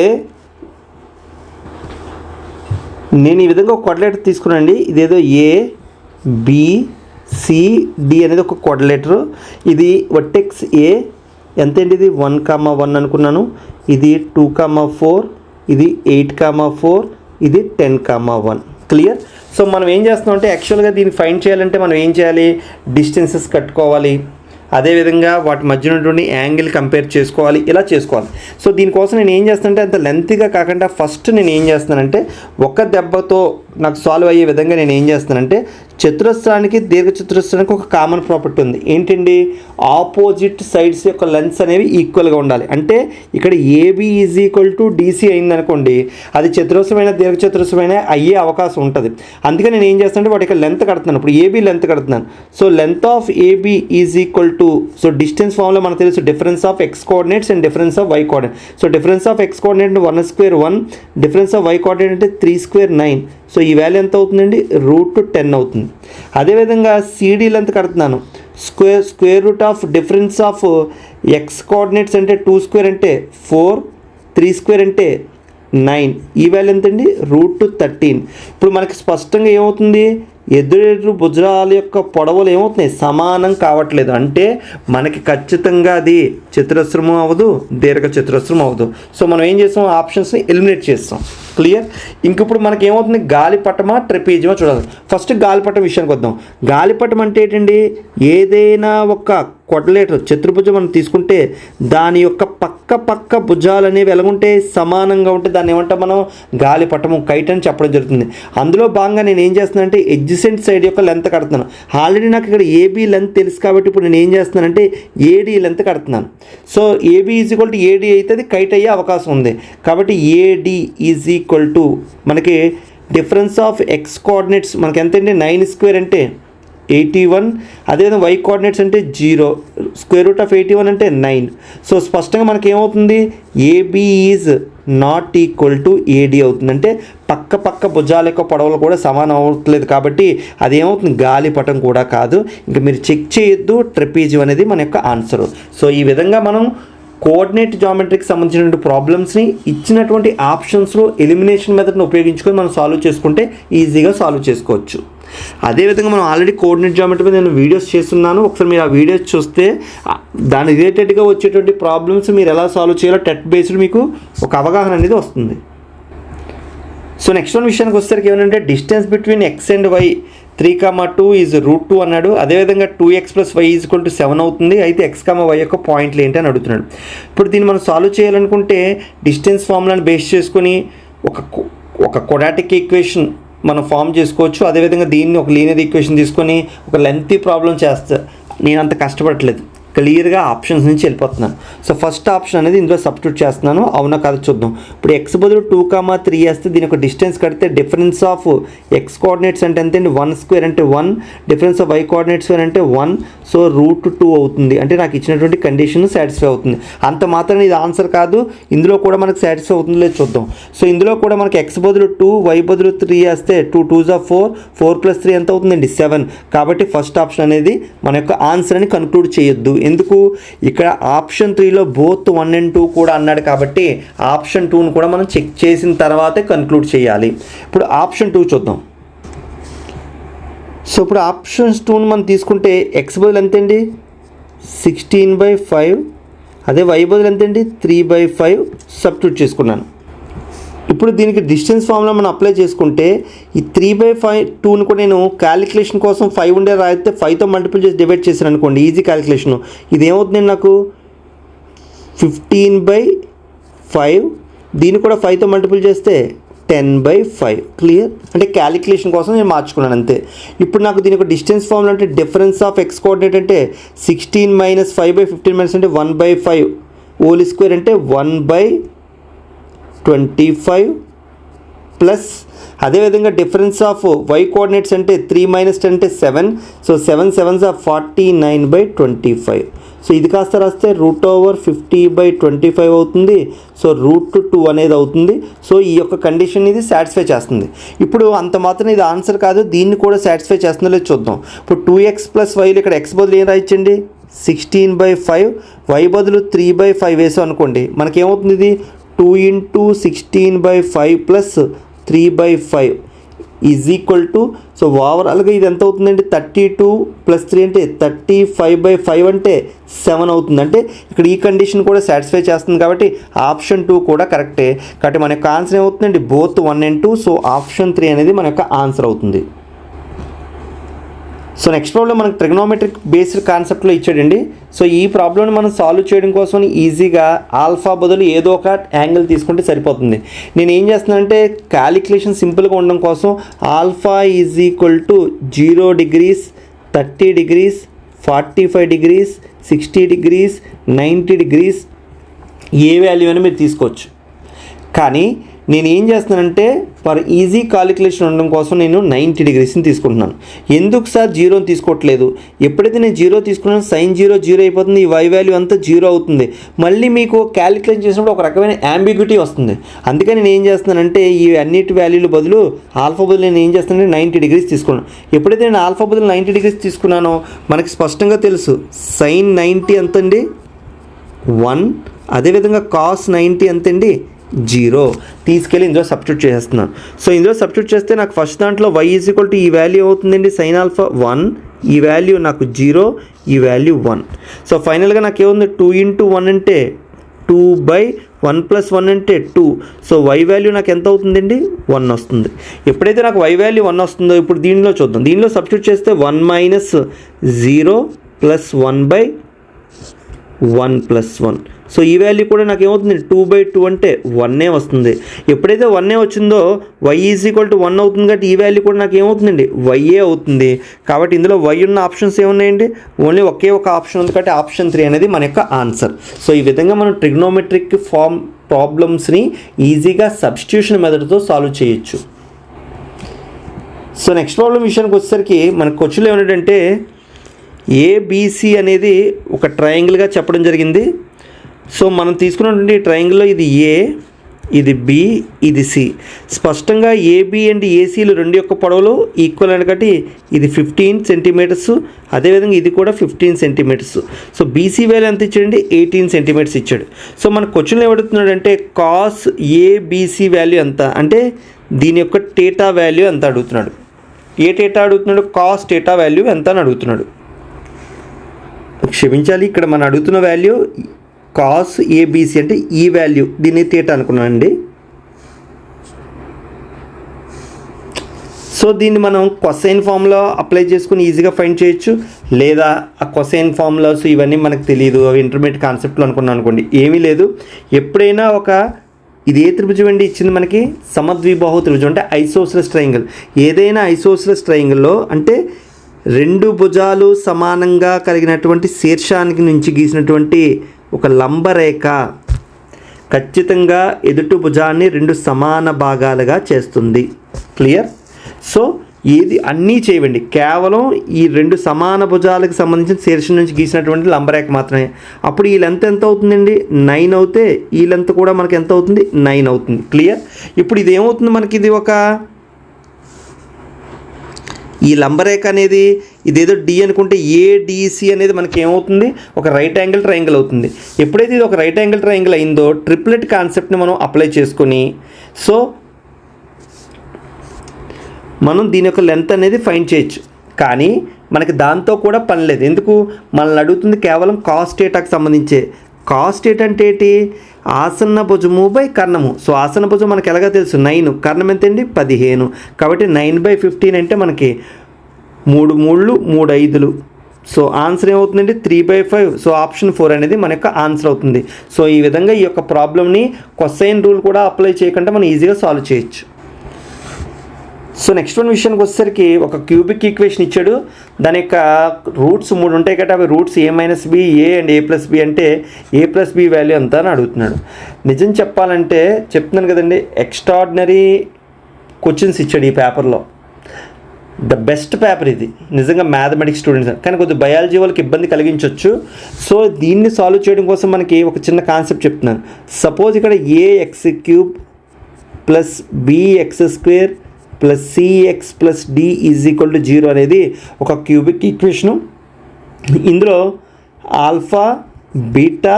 నేను ఈ విధంగా ఒక క్వాడ్రిలేటర్ తీసుకున్నానండి, ఇదేదో ABCD అనేది ఒక క్వాడ్రిలేటరు. ఇది వర్టెక్స్ A ఎంత అండి, ఇది 1,1 అనుకున్నాను. ఇది 2,4, ఇది 8,4, ఇది 10,1. క్లియర్. సో మనం ఏం చేస్తున్నాం అంటే యాక్చువల్గా దీన్ని ఫైండ్ చేయాలంటే మనం ఏం చేయాలి, డిస్టెన్సెస్ కట్టుకోవాలి, అదేవిధంగా వాటి మధ్య ఉన్నటువంటి యాంగిల్ కంపేర్ చేసుకోవాలి, ఇలా చేసుకోవాలి. సో దీనికోసం నేను ఏం చేస్తానంటే అంత లెంత్గా కాకుండా ఫస్ట్ నేను ఏం చేస్తానంటే ఒక దెబ్బతో నాకు సాల్వ్ అయ్యే విధంగా నేను ఏం చేస్తానంటే చతురస్రానికి దీర్ఘచతురస్రానికి ఒక కామన్ ప్రాపర్టీ ఉంది. ఏంటండి? ఆపోజిట్ సైడ్స్ యొక్క లెన్స్ అనేవి ఈక్వల్గా ఉండాలి. అంటే ఇక్కడ AB is equal to DC అయిందనుకోండి, అది చతురస్రమైన దీర్ఘచతురస్రమైన అయ్యే అవకాశం ఉంటుంది. అందుకని నేను ఏం చేస్తానంటే వాటి యొక్క లెంత్ కడుతున్నాను. ఇప్పుడు ఏబీ లెంత్ కడుతున్నాను. So length of AB is equal to, so distance formula మనకు తెలుసు, difference of X coordinates and difference of Y coordinate. So difference of X coordinate 1² 1, difference of Y coordinate అంటే 3² 9. సో ఈ వాల్యూ ఎంత అవుతుందండి? √10 అవుతుంది. అదేవిధంగా సిడి లెంత్ కడుతున్నాను. Square root of difference of X coordinates అంటే 2² అంటే 4, 3² అంటే 9. ఈ వాల్యూ ఎంతండి? √13. ఇప్పుడు మనకి స్పష్టంగా ఏమవుతుంది? ఎదురెదురు భుజాల యొక్క పొడవులు ఏమవుతున్నాయి? సమానం కావట్లేదు. అంటే మనకి ఖచ్చితంగా అది చతురస్రము అవ్వదు, దీర్ఘ చతురస్రం అవ్వదు. సో మనం ఏం చేస్తాం? ఆప్షన్స్ని ఎలిమినేట్ చేస్తాం. క్లియర్? ఇంకప్పుడు మనకి ఏమవుతుంది? గాలిపటమా ట్రెపీజియమా చూడాలి. ఫస్ట్ గాలిపటం విషయానికి వద్దాం. గాలిపటం అంటే ఏంటండి? ఏదైనా ఒక కొడలేటర్ చతుర్భుజం మనం తీసుకుంటే దాని యొక్క పక్క భుజాలు అనేవి ఎలాగుంటే సమానంగా ఉంటే దాన్ని ఏమంటాం మనం? గాలిపటము, కైట్ అని చెప్పడం జరుగుతుంది. అందులో భాగంగా నేను ఏం చేస్తున్నానంటే ఎడ్జసెంట్ సైడ్ యొక్క లెంత్ కడుతున్నాను. ఆల్రెడీ నాకు ఇక్కడ ఏబీ లెంత్ తెలుసు కాబట్టి ఇప్పుడు నేను ఏం చేస్తున్నానంటే ఏడీ లెంత్ కడుతున్నాను. So AB is equal to AD అయితే అది కైట్ అయ్యే అవకాశం ఉంది. కాబట్టి ఏడీ ఈజ్ ఈక్వల్ టు మనకి డిఫరెన్స్ ఆఫ్ ఎక్స్ కోఆర్డినేట్స్ మనకి ఎంతండి? 9² అంటే 81. అదేవిధంగా వై కోఆర్డినేట్స్ అంటే 0, √81 అంటే 9. సో స్పష్టంగా మనకి ఏమవుతుంది? AB is not equal to AD అవుతుంది. అంటే పక్క భుజాల యొక్క పొడవులు కూడా సమానం అవ్వట్లేదు కాబట్టి అది ఏమవుతుంది? గాలిపటం కూడా కాదు. ఇంకా మీరు చెక్ చేయొద్దు. ట్రెపీజియం అనేది మన యొక్క ఆన్సర్. సో ఈ విధంగా మనం కోఆర్డినేట్ జామెట్రీకి సంబంధించినటువంటి ప్రాబ్లమ్స్ని ఇచ్చినటువంటి ఆప్షన్స్లో ఎలిమినేషన్ మెథడ్ని ఉపయోగించుకొని మనం సాల్వ్ చేసుకుంటే ఈజీగా సాల్వ్ చేసుకోవచ్చు. అదేవిధంగా మనం ఆల్రెడీ కోఆర్డినేట్ జామెట్రీ మీద నేను వీడియోస్ చేస్తున్నాను. ఒకసారి మీరు ఆ వీడియోస్ చూస్తే దాని రిలేటెడ్గా వచ్చేటువంటి ప్రాబ్లమ్స్ మీరు ఎలా సాల్వ్ చేయాలో టెట్ బేస్డ్ మీకు ఒక అవగాహన అనేది వస్తుంది. సో నెక్స్ట్ వన్ విషయానికి వచ్చేసరికి ఏమంటే distance between X and Y 3,2 is √2 అన్నాడు. అదేవిధంగా 2x + y = 7 అవుతుంది. అయితే x, y యొక్క పాయింట్లు ఏంటి అని అడుగుతున్నాడు. ఇప్పుడు దీన్ని మనం సాల్వ్ చేయాలనుకుంటే డిస్టెన్స్ ఫార్ములాని బేస్ చేసుకొని ఒక క్వాడ్రాటిక్ ఈక్వేషన్ మనం ఫామ్ చేసుకోవచ్చు. అదేవిధంగా దీన్ని ఒక లీనియర్ ఈక్వేషన్ తీసుకొని ఒక లెంతీ ప్రాబ్లం చేస్తా. నేను అంత కష్టపడట్లేదు, క్లియర్గా ఆప్షన్స్ నుంచి వెళ్ళిపోతున్నాను. సో ఫస్ట్ ఆప్షన్ అనేది ఇందులో సబ్స్టిట్యూట్ చేస్తున్నాను. అవునా కాదు చూద్దాం. ఇప్పుడు ఎక్స్ బదులు 2,3 వేస్తే దీని ఒక డిస్టెన్స్ కడితే డిఫరెన్స్ ఆఫ్ ఎక్స్ కోఆర్డినేట్స్ అంటే ఎంత అండి? 1² అంటే 1, డిఫరెన్స్ ఆఫ్ వై కోఆర్డినేట్స్ అంటే 1. సో √2 అవుతుంది. అంటే నాకు ఇచ్చినటువంటి కండిషన్ సాటిస్ఫై అవుతుంది. అంత మాత్రం ఇది ఆన్సర్ కాదు. ఇందులో కూడా మనకు సాటిస్ఫై అవుతుందో లేదు చూద్దాం. సో ఇందులో కూడా మనకి ఎక్స్ బదులు 2, వై బదులు 3 వేస్తే 2 2s are 4, 4 + 3 ఎంత అవుతుందండి? 7. కాబట్టి ఫస్ట్ ఆప్షన్ అనేది మన యొక్క ఆన్సర్ అని కన్క్లూడ్ చేయొద్దు. ఎందుకు? ఇక్కడ ఆప్షన్ 3లో బోత్ 1 and 2 కూడా అన్నాడు కాబట్టి ఆప్షన్ 2ను కూడా మనం చెక్ చేసిన తర్వాతే కన్క్లూడ్ చేయాలి. ఇప్పుడు ఆప్షన్ 2 చూద్దాం. సో ఇప్పుడు ఆప్షన్స్ 2ను మనం తీసుకుంటే ఎక్స్ బదులు ఎంతండి? 16/5. అదే వై బదులు ఎంతండి? 3/5 సబ్స్టిట్యూట్ చేసుకున్నాను. ఇప్పుడు దీనికి డిస్టెన్స్ ఫార్ములా మనం అప్లై చేసుకుంటే ఈ 3/5 కూడా నేను క్యాలిక్యులేషన్ కోసం 5 ఉండే రాయితే 5తో మల్టిపుల్ చేసి డివైడ్ చేశాను అనుకోండి, ఈజీ క్యాలిక్యులేషను. ఇది ఏమవుతుంది నాకు? 15/5. దీన్ని కూడా 5తో మల్టిపుల్ చేస్తే 10/5. క్లియర్? అంటే క్యాలిక్యులేషన్ కోసం నేను మార్చుకున్నాను అంతే. ఇప్పుడు నాకు దీని ఒక డిస్టెన్స్ ఫార్ములా అంటే డిఫరెన్స్ ఆఫ్ ఎక్స్ కోఆర్డినేట్ అంటే 16 - 5/15 అంటే 1/5 2 అంటే 1/25 ప్లస్ అదేవిధంగా డిఫరెన్స్ ఆఫ్ వై కోఆర్డినేట్స్ అంటే 3 - 10 అంటే 7. So 7 7s are 49/25. సో ఇది కాస్త రాస్తే √50/25 అవుతుంది. సో √2 అనేది అవుతుంది. సో ఈ యొక్క కండిషన్ ఇది సాటిస్ఫై చేస్తుంది. ఇప్పుడు అంత మాత్రం ఇది ఆన్సర్ కాదు, దీన్ని కూడా సాటిస్ఫై చేస్తుందో లేదో చూద్దాం. ఇప్పుడు 2x + y ఇక్కడ x బదులు ఏం రాయించండి? 16/5. y బదులు 3/5 వేసాం అనుకోండి, మనకేమవుతుంది? ఇది 2 × 16/5 + 3/5 ఈజ్ ఈక్వల్ టు, సో ఓవరాల్గా ఇది ఎంత అవుతుందండి? 32 + 3 అంటే 35/5 అంటే 7 అవుతుంది. అంటే ఇక్కడ ఈ కండిషన్ కూడా సాటిస్ఫై చేస్తుంది కాబట్టి ఆప్షన్ 2 కూడా కరెక్టే. కాబట్టి మన యొక్క ఆన్సర్ ఏమవుతుందండి? Both 1 and 2. సో ఆప్షన్ 3 అనేది మన యొక్క ఆన్సర్ అవుతుంది. సో నెక్స్ట్ ప్రాబ్లం మనకు ట్రిగ్నోమెట్రిక్ బేస్డ్ కాన్సెప్ట్లో ఇచ్చాడండి. సో ఈ ప్రాబ్లమ్ని మనం సాల్వ్ చేయడం కోసం ఈజీగా ఆల్ఫా బదులు ఏదో ఒక యాంగిల్ తీసుకుంటే సరిపోతుంది. నేను ఏం చేస్తున్నానంటే క్యాలిక్యులేషన్ సింపుల్గా ఉండడం కోసం alpha is equal to 0 degrees, 30 degrees, 45 degrees, 60 degrees, 90 degrees A value అని మీరు తీసుకోవచ్చు. కానీ నేను ఏం చేస్తున్నానంటే ఫర్ ఈజీ కాలిక్యులేషన్ ఉండడం కోసం నేను 90 degreesని తీసుకుంటున్నాను. ఎందుకు సార్ 0 తీసుకోవట్లేదు? ఎప్పుడైతే నేను 0 తీసుకున్నాను సైన్ 0 అయిపోతుంది, ఈ y వాల్యూ అంతా 0 అవుతుంది. మళ్ళీ మీకు క్యాలిక్యులేట్ చేసినప్పుడు ఒక రకమైన యాంబిగ్యూటీ వస్తుంది. అందుకని నేను ఏం చేస్తున్నానంటే ఈ అన్నిటి వాల్యూల బదులు ఆల్ఫా బదులు నేను ఏం చేస్తానంటే 90 degrees తీసుకున్నాను. ఎప్పుడైతే నేను ఆల్ఫా బదులు 90 degrees తీసుకున్నానో మనకి స్పష్టంగా తెలుసు సైన్ 90 ఎంతండి 1, అదేవిధంగా కాస్ 90 ఎంతండి 0. తీసుకెళ్ళి ఇందులో సబ్స్టిట్యూట్ చేసేస్తున్నాను. సో ఇందులో సబ్స్టిట్యూట్ చేస్తే నాకు ఫస్ట్ దాంట్లో y ఈజ్ ఈక్వల్ టు ఈ వాల్యూ అవుతుందండి సైన్ ఆల్ఫా 1, ఈ వాల్యూ నాకు 0, ఈ వాల్యూ 1. సో ఫైనల్గా నాకు ఏముంది 2 into 1 అంటే 2/1 + 1 అంటే 2. సో y వాల్యూ నాకు ఎంత అవుతుందండి 1 వస్తుంది. ఎప్పుడైతే నాకు y వాల్యూ 1 వస్తుందో ఇప్పుడు దీనిలో చూద్దాం. దీనిలో సబ్స్టిట్యూట్ చేస్తే 1 - 0 + 1/1 + 1. సో ఈ వాల్యూ కూడా నాకు ఏమవుతుంది 2/2 అంటే 1 వస్తుంది. ఎప్పుడైతే 1 వచ్చిందో y ఈజ్ ఈక్వల్ టు 1 అవుతుంది కాబట్టి ఈ వాల్యూ కూడా నాకు ఏమవుతుందండి y అవుతుంది. కాబట్టి ఇందులో y ఉన్న ఆప్షన్స్ ఏమున్నాయండి? ఓన్లీ ఒకే ఒక ఆప్షన్ ఉంది కాబట్టి ఆప్షన్ 3 అనేది మన యొక్క ఆన్సర్. సో ఈ విధంగా మనం ట్రిగ్నోమెట్రిక్ ఫార్మ్ ప్రాబ్లమ్స్ని ఈజీగా సబ్స్టిట్యూషన్ మెథడ్తో సాల్వ్ చేయొచ్చు. సో నెక్స్ట్ ప్రాబ్లం విషయానికి వచ్చేసరికి మన క్వశ్చన్లో ఏమిటంటే ఏబిసి అనేది ఒక ట్రయాంగిల్గా చెప్పడం జరిగింది. సో మనం తీసుకున్నటువంటి ట్రయాంగిల్లో ఇది ఏ, ఇది బి, ఇది సి. స్పష్టంగా ఏబి అండ్ ఏసీలు రెండు యొక్క పొడవులు ఈక్వల్ అని కాబట్టి ఇది 15 centimeters, అదేవిధంగా ఇది కూడా 15 centimeters. సో బీసీ వాల్యూ ఎంత ఇచ్చాడండి 18 centimeters ఇచ్చాడు. సో మన క్వశ్చన్లో ఏమడుగుతున్నాడంటే కాస్ ఏబిసి వాల్యూ ఎంత అంటే దీని యొక్క టేటా వాల్యూ ఎంత అడుగుతున్నాడు. ఏ టేటా అడుగుతున్నాడు? కాస్ టేటా వాల్యూ ఎంత అని అడుగుతున్నాడు. క్షమించాలి, ఇక్కడ మనం అడుగుతున్న వాల్యూ కాస్ ఏబిసి అంటే ఈ వాల్యూ, దీన్ని థీటా అనుకున్నానండి. సో దీన్ని మనం కొసైన్ ఫార్ములా అప్లై చేసుకుని ఈజీగా ఫైండ్ చేయొచ్చు, లేదా ఆ కొసైన్ ఫార్ములాస్ ఇవన్నీ మనకు తెలియదు, అవి ఇంటర్మీడియట్ కాన్సెప్ట్లో అనుకున్నాను అనుకోండి. ఏమీ లేదు, ఎప్పుడైనా ఇది ఏ త్రిభుజం అండి ఇచ్చింది మనకి? సమద్విబాహు త్రిభుజం అంటే ఐసోసెలస్ ట్రయాంగిల్. ఏదైనా ఐసోసెలస్ ట్రయాంగిల్లో అంటే రెండు భుజాలు సమానంగా కలిగినటువంటి శీర్షానికి నుంచి గీసినటువంటి ఒక లంబరేఖ ఖచ్చితంగా ఎదుటి భుజాన్ని రెండు సమాన భాగాలుగా చేస్తుంది. క్లియర్? సో ఏది అన్నీ చేయండి, కేవలం ఈ రెండు సమాన భుజాలకు సంబంధించిన శీర్షం నుంచి గీసినటువంటి లంబరేఖ మాత్రమే. అప్పుడు ఈ లెంత్ ఎంత అవుతుందండి? 9 అవుతే ఈ లెంత్ కూడా మనకి ఎంత అవుతుంది? 9 అవుతుంది. క్లియర్? ఇప్పుడు ఇది ఏమవుతుంది మనకి? ఇది ఈ లంబరేఖ అనేది ఇదేదో డి అనుకుంటే ఏడిసి అనేది మనకి ఏమవుతుంది? ఒక రైట్ యాంగిల్ ట్రయాంగిల్ అవుతుంది. ఎప్పుడైతే ఇది ఒక రైట్ యాంగిల్ ట్రయాంగిల్ అయిందో ట్రిప్లెట్ కాన్సెప్ట్ని మనం అప్లై చేసుకొని సో మనం దీని యొక్క లెంత్ అనేది ఫైండ్ చేయొచ్చు. కానీ మనకి దాంతో కూడా పని లేదు. ఎందుకు? మనల్ని అడుగుతుంది కేవలం కాస్ థీటాకి సంబంధించే. కాస్ థీటా అంటే ఏంటి? ఆసన్న భుజము బై కర్ణము. సో ఆసన్న భుజం మనకి ఎలాగో తెలుసు 9, కర్ణం ఎంత అండి 15. కాబట్టి 9/15 అంటే మనకి 3 3 3 5. సో ఆన్సర్ ఏమవుతుందండి 3/5. సో ఆప్షన్ 4 అనేది మన యొక్క ఆన్సర్ అవుతుంది. సో ఈ విధంగా ఈ యొక్క ప్రాబ్లమ్ని కొసైన్ రూల్ కూడా అప్లై చేయకుండా మనం ఈజీగా సాల్వ్ చేయొచ్చు. సో నెక్స్ట్ వన్ విషయానికి వచ్చేసరికి ఒక క్యూబిక్ ఈక్వేషన్ ఇచ్చాడు. దాని యొక్క రూట్స్ 3 ఉంటాయి కదా, అవి roots a-b, a and a+b అంటే a+b వాల్యూ ఎంత అని అడుగుతున్నాడు. నిజం చెప్పాలంటే చెప్తున్నాను కదండి, ఎక్స్ట్రాడినరీ క్వశ్చన్స్ ఇచ్చాడు ఈ పేపర్లో. ద బెస్ట్ పేపర్ ఇది నిజంగా మ్యాథమెటిక్స్ స్టూడెంట్స్, కానీ కొద్దిగా బయాలజీ వాళ్ళకి ఇబ్బంది కలిగించవచ్చు. సో దీన్ని సాల్వ్ చేయడం కోసం మనకి ఒక చిన్న కాన్సెప్ట్ చెప్తున్నాను. సపోజ్ ఇక్కడ ax³ + bx² + cx + d = 0 అనేది ఒక క్యూబిక్ ఈక్వేషను. ఇందులో ఆల్ఫా, బీటా,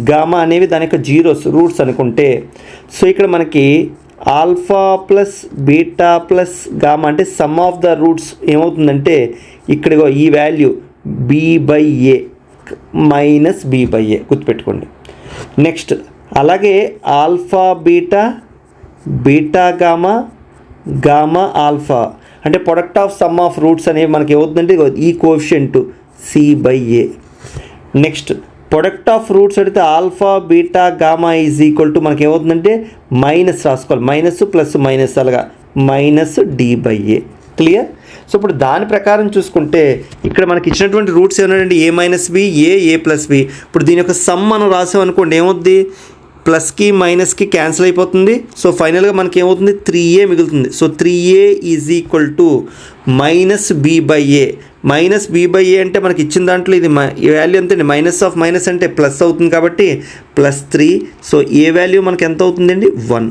గామా అనేవి దాని యొక్క జీరోస్ రూట్స్ అనుకుంటే, సో ఇక్కడ మనకి alpha plus beta plus gamma అంటే సమ్ ఆఫ్ ద రూట్స్ ఏమవుతుందంటే ఇక్కడ ఈ వాల్యూ b/a - b/a గుర్తుపెట్టుకోండి. నెక్స్ట్ అలాగే alpha beta, beta gamma, gamma alpha అంటే product of sum of roots అనేవి మనకి ఏమవుతుందంటే ఈ coefficient C/A. Next product of roots అడిగితే alpha beta gamma is equal to మనకి ఏమవుతుందంటే మైనస్ రాసుకోవాలి, మైనస్ ప్లస్ మైనస్ అలాగా -D/A. క్లియర్? సో ఇప్పుడు దాని ప్రకారం చూసుకుంటే ఇక్కడ మనకి ఇచ్చినటువంటి రూట్స్ ఏమన్నాయండి A-B, A+B. ఇప్పుడు దీని యొక్క సమ్ మనం రాసామనుకోండి ఏమవుద్ది, ప్లస్కి మైనస్కి క్యాన్సిల్ అయిపోతుంది. సో ఫైనల్గా మనకి ఏమవుతుంది 3A మిగులుతుంది. So 3A is equal to -B/A. -B/A అంటే మనకి ఇచ్చిన దాంట్లో ఇది ఈ వాల్యూ ఎంత అండి, మైనస్ ఆఫ్ మైనస్ అంటే ప్లస్ అవుతుంది కాబట్టి +3. సో ఏ వాల్యూ మనకి ఎంత అవుతుందండి 1.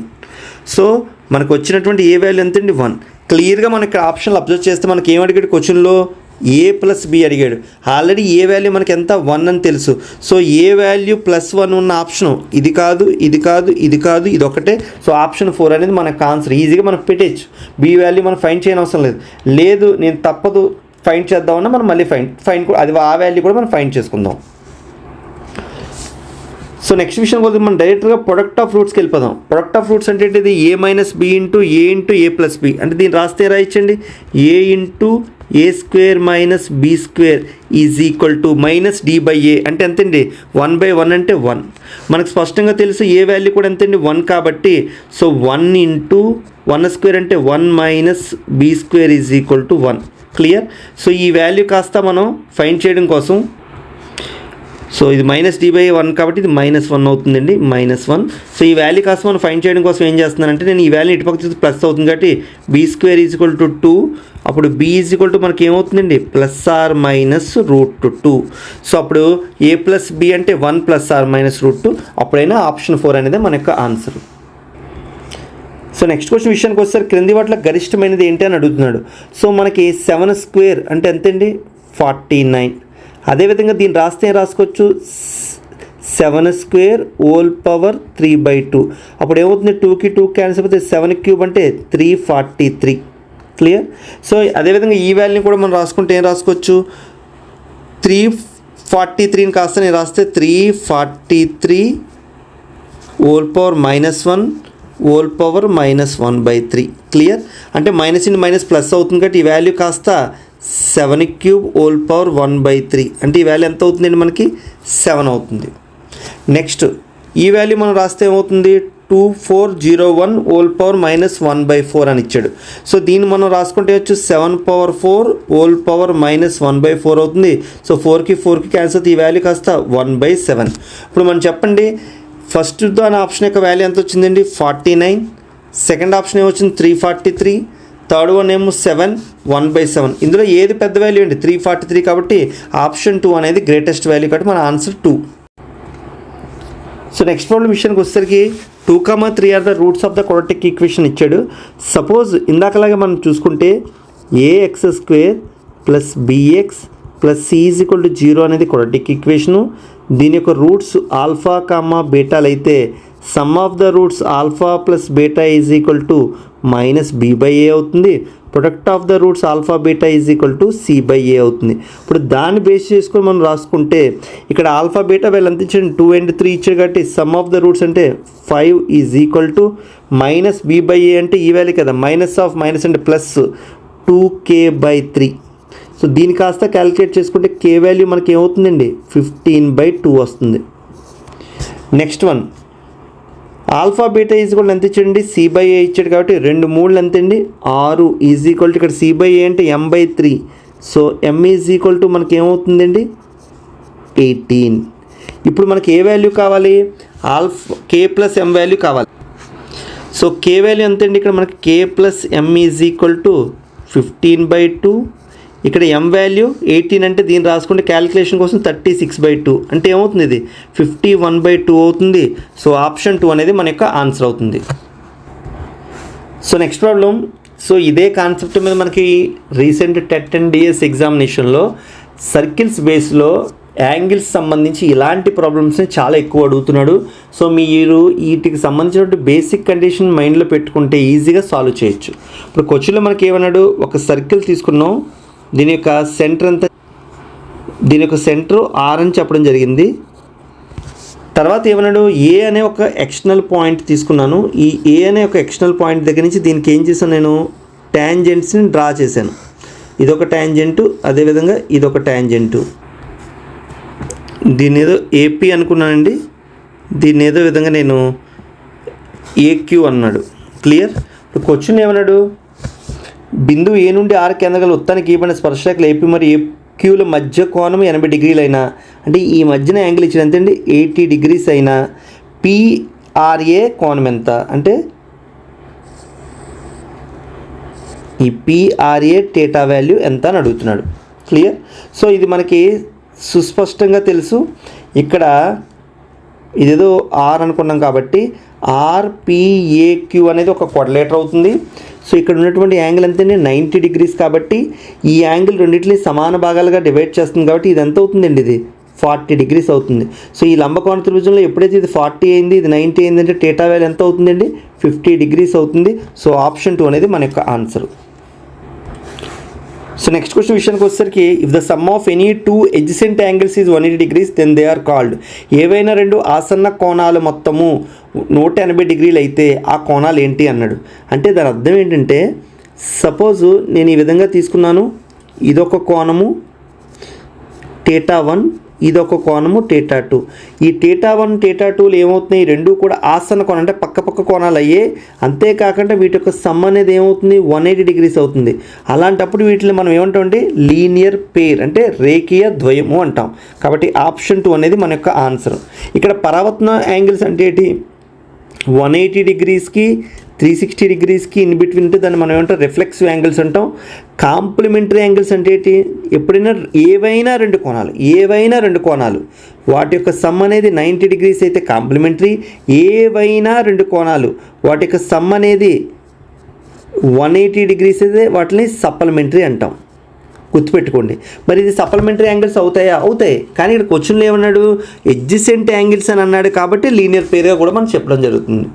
సో మనకు వచ్చినటువంటి ఏ వాల్యూ ఎంత అండి 1. క్లియర్గా మనకి ఆప్షన్లు అబ్జర్వ్ చేస్తే మనకి ఏం అడిగాడు క్వశ్చన్లో, A+B అడిగాడు. ఆల్రెడీ ఏ వాల్యూ మనకి ఎంత 1 అని తెలుసు. సో ఏ వాల్యూ +1 ఉన్న ఆప్షను ఇది కాదు, ఇది కాదు, ఇది కాదు, ఇది ఒకటే. సో ఆప్షన్ 4 అనేది మనకు ఆన్సర్. ఈజీగా మనం పెట్టేయచ్చు. బి వాల్యూ మనం ఫైండ్ చేయని అవసరం లేదు నేను తప్పదు ఫైండ్ చేద్దామన్నా మనం మళ్ళీ ఫైండ్ అది ఆ వాల్యూ కూడా మనం ఫైండ్ చేసుకుందాం. సో నెక్స్ట్ విషయం కోసం మనం డైరెక్ట్గా ప్రొడక్ట్ ఆఫ్ రూట్స్కి వెళ్ళిపోదాం. ప్రొడక్ట్ ఆఫ్ రూట్స్ అంటే ఇది A-B into A into A+B. అంటే దీన్ని రాస్తే రాయించండి, A into A² - B² is equal to -D/A. అంటే ఎంతండి 1/1 అంటే 1. మనకు స్పష్టంగా తెలుసు ఏ వాల్యూ కూడా ఎంతండి 1 కాబట్టి. సో 1 ఇంటూ 1² అంటే 1 - B² is equal to 1. Clear? So ఈ వాల్యూ కాస్త మనం ఫైండ్ చేయడం కోసం, సో ఇది -D/1 కాబట్టి ఇది -1 అవుతుందండి, -1. సో ఈ వాల్యూ కాస్త మనం ఫైండ్ చేయడం కోసం ఏం చేస్తున్నానంటే నేను ఈ వాల్యూ ఇటుపక్క చూస్తే ప్లస్ అవుతుంది కాబట్టి B² ఈజ్ ఈక్వల్ టు 2. అప్పుడు B ఈజ్ ఈక్వల్ టు మనకి ఏమవుతుందండి +√2. సో అప్పుడు A+B అంటే 1 +√2. అప్పుడైనా ఆప్షన్ 4 అనేది మన యొక్క ఆన్సర్. సో నెక్స్ట్ క్వశ్చన్ విషయానికి వస్తారు, క్రింది వాటిలో గరిష్టమైనది ఏంటి అని అడుగుతున్నాడు. సో మనకి 7² అంటే ఎంతండి 49. అదేవిధంగా దీన్ని రాస్తే రాసుకోవచ్చు 7² హోల్ పవర్ 3/2. అప్పుడు ఏమవుతుంది 2కి 2 క్యాన్సిల్ అయిపోతే 7³ అంటే 343. క్లియర్? సో అదేవిధంగా ఈ వాల్యూని కూడా మనం రాసుకుంటే ఏం రాసుకోవచ్చు, 343ని కాస్త నేను రాస్తే 343 whole power -1 whole power -1/3. Clear? అంటే మైనస్ ఇంటూ మైనస్ ప్లస్ అవుతుంది కాబట్టి ఈ వాల్యూ కాస్త 7³ హోల్ పవర్ 1/3. అంటే ఈ వాల్యూ ఎంత అవుతుందండి మనకి 7 అవుతుంది. నెక్స్ట్ ఈ వాల్యూ మనం రాస్తే ఏమవుతుంది 2401 హోల్ పవర్ -1/4 అని ఇచ్చాడు. సో దీన్ని మనం రాసుకుంటే వచ్చు 7/4 హోల్ పవర్ -1/4 అవుతుంది. సో 4కి 4కి క్యాన్సిల్ అవుతుంది. ఈ వాల్యూ కాస్త 1/7. ఇప్పుడు మనం చెప్పండి ఫస్ట్ దాని ఆప్షన్ యొక్క వాల్యూ ఎంత వచ్చిందండి 49. సెకండ్ ఆప్షన్ ఏమొచ్చింది 343. థర్డ్ వన్ ఏమో 7, 1/7. ఇందులో ఏది పెద్ద వాల్యూ అండి 343 కాబట్టి ఆప్షన్ 2 అనేది గ్రేటెస్ట్ వాల్యూ కాబట్టి మన ఆన్సర్ 2. సో నెక్స్ట్ ప్రాబ్లం విషయానికి వచ్చేసరికి 2, 3 are the roots of the quadratic equation ఇచ్చాడు. సపోజ్ ఇందాకలాగా మనం చూసుకుంటే ax² + bx + c is equal to 0 అనేది క్వాడ్రాటిక్ ఈక్వేషను. దీని యొక్క రూట్స్ ఆల్ఫా, బీటాలు అయితే some of the roots alpha + beta is equal to -B/A అవుతుంది. Product of the roots alpha beta is equal to C/A అవుతుంది. ఇప్పుడు దాన్ని బేస్ చేసుకొని మనం రాసుకుంటే ఇక్కడ ఆల్ఫా బీటా వీళ్ళు ఎంత ఇచ్చాడు 2 and 3 ఇచ్చాడు కాబట్టి సమ్ ఆఫ్ ద రూట్స్ అంటే 5 ఈజ్ ఈక్వల్ టు -B/A అంటే ఈ వాల్యూ కదా, మైనస్ ఆఫ్ మైనస్ అంటే ప్లస్ 2k/3. సో దీన్ని కాస్త క్యాలిక్యులేట్ చేసుకుంటే k వాల్యూ మనకి ఏమవుతుందండి 15/2 వస్తుంది. Next one alpha beta is equal ఎంత ఇచ్చాడండి C/A ఇచ్చాడు కాబట్టి 2 3 ఎంత అండి 6 ఈజ్ ఈక్వల్ టు ఇక్కడ C/A అంటే m/3. So m is equal to మనకి ఏమవుతుందండి 18. ఇప్పుడు మనకి ఏ వాల్యూ కావాలి k + m వాల్యూ కావాలి. సో k వాల్యూ ఎంత అండి ఇక్కడ మనకి k + m is equal to 15/2. ఇక్కడ m వాల్యూ 18 అంటే దీన్ని రాసుకుంటే క్యాలిక్యులేషన్ కోసం 36/2 అంటే ఏమవుతుంది ఇది 51/2 అవుతుంది. సో ఆప్షన్ 2 అనేది మన యొక్క ఆన్సర్ అవుతుంది. సో నెక్స్ట్ ప్రాబ్లం, సో ఇదే కాన్సెప్ట్ మీద మనకి రీసెంట్ టెట్ అండ్ డిఎస్ ఎగ్జామినేషన్లో సర్కిల్స్ బేస్లో యాంగిల్స్ సంబంధించి ఇలాంటి ప్రాబ్లమ్స్ని చాలా ఎక్కువ అడుగుతున్నాడు. సో మీరు వీటికి సంబంధించినటువంటి బేసిక్ కండిషన్ మైండ్లో పెట్టుకుంటే ఈజీగా సాల్వ్ చేయొచ్చు. ఇప్పుడు క్వశ్చన్లో మనకి ఏమన్నాడు, ఒక సర్కిల్ తీసుకున్నాం, దీని యొక్క సెంటర్ అంతా, దీని యొక్క సెంటర్ R అని చెప్పడం జరిగింది. తర్వాత ఏమన్నాడు ఏ అనే ఒక ఎక్స్టర్నల్ పాయింట్ తీసుకున్నాను. ఈ ఏ అనే ఒక ఎక్స్టర్నల్ పాయింట్ దగ్గర నుంచి దీనికి ఏం చేశాను నేను ట్యాంజెంట్స్ని డ్రా చేశాను. ఇదొక ట్యాంజెంటు, అదేవిధంగా ఇదొక ట్యాంజెంటు. దీన్ని ఏదో ఏపీ అనుకున్నానండి, దీన్ని ఏదో విధంగా నేను ఏక్యూ అన్నాడు. క్లియర్? ఇప్పుడు క్వశ్చన్ ఏమన్నాడు, బిందువు ఏ నుండి ఆర్ కేంద్రాల వృత్తానికి ఇవ్వబడిన స్పర్శరేఖలు ఏపీ మరియు ఏక్యూల మధ్య కోణం 80 డిగ్రీలు అయినా, అంటే ఈ మధ్యన యాంగిల్ ఇచ్చిన ఎంత అండి 80 డిగ్రీస్ అయినా పిఆర్ఏ కోణం ఎంత, అంటే ఈ పిఆర్ఏ థీటా వాల్యూ ఎంత అని అడుగుతున్నాడు. క్లియర్? సో ఇది మనకి సుస్పష్టంగా తెలుసు. ఇక్కడ ఇదేదో ఆర్ అనుకున్నాం కాబట్టి ఆర్పిఏక్యూ అనేది ఒక క్వాడ్రిలేటర్ అవుతుంది. సో ఇక్కడ ఉన్నటువంటి యాంగిల్ ఎంతండి 90 డిగ్రీస్ కాబట్టి ఈ యాంగిల్ రెండింటిని సమాన భాగాలుగా డివైడ్ చేస్తుంది కాబట్టి ఇది ఎంత అవుతుందండి, ఇది 40 డిగ్రీస్ అవుతుంది. సో ఈ లంబకోణ త్రిభుజంలో ఎప్పుడైతే ఇది 40 అయింది, ఇది 90 అయిందంటే థీటా వాల్యూ ఎంత అవుతుందండి 50 డిగ్రీస్ అవుతుంది. సో ఆప్షన్ 2 అనేది మన యొక్క ఆన్సర్. సో నెక్స్ట్ క్వశ్చన్ విషయానికి వచ్చేసరికి, if the sum of any 2 adjacent angles is 180 degrees then they are called. ఏవైనా 2 ఆసన్న కోణాలు మొత్తము 180 డిగ్రీలు అయితే ఆ కోణాలు ఏంటి అన్నాడు. అంటే దాని అర్థం ఏంటంటే, సపోజు నేను ఈ విధంగా తీసుకున్నాను, ఇదొక కోణము థీటా 1, ఇదొక కోణము థీటా 2. ఈ థీటా 1 థీటా 2లు ఏమవుతున్నాయి, రెండు కూడా ఆసన్న కోణం అంటే పక్క కోణాలు అయ్యాయి. అంతేకాకుండా వీటి యొక్క సమ్ అనేది ఏమవుతుంది 180 డిగ్రీస్ అవుతుంది. అలాంటప్పుడు వీటిని మనం ఏమంటామంటే లీనియర్ పెయిర్ అంటే రేఖీయ ద్వయము అంటాం. కాబట్టి ఆప్షన్ 2 అనేది మన యొక్క ఆన్సర్. ఇక్కడ పరావర్తన యాంగిల్స్ అంటే ఏంటి, 180 డిగ్రీస్కి 360 డిగ్రీస్కి ఇన్ బిట్వీన్ ఉంటే దాన్ని మనం ఏమంటాం రిఫ్లెక్సివ్ యాంగిల్స్ అంటాం. కాంప్లిమెంటరీ యాంగిల్స్ అంటే ఏంటి, ఎప్పుడైనా ఏవైనా రెండు కోణాలు వాటి యొక్క సమ్ అనేది 90 డిగ్రీస్ అయితే కాంప్లిమెంటరీ, ఏవైనా 2 కోణాలు వాటి యొక్క సమ్ అనేది 180 డిగ్రీస్ అయితే వాటిని సప్లిమెంటరీ అంటాం. గుర్తుపెట్టుకోండి. మరి ఇది సప్లిమెంటరీ యాంగిల్స్ అవుతాయా? అవుతాయి. కానీ ఇక్కడ క్వశ్చన్లో ఏమన్నాడు, ఎడ్జసెంట్ యాంగిల్స్ అని అన్నాడు కాబట్టి లీనియర్ పేర్గా కూడా మనం చెప్పడం జరుగుతుంది.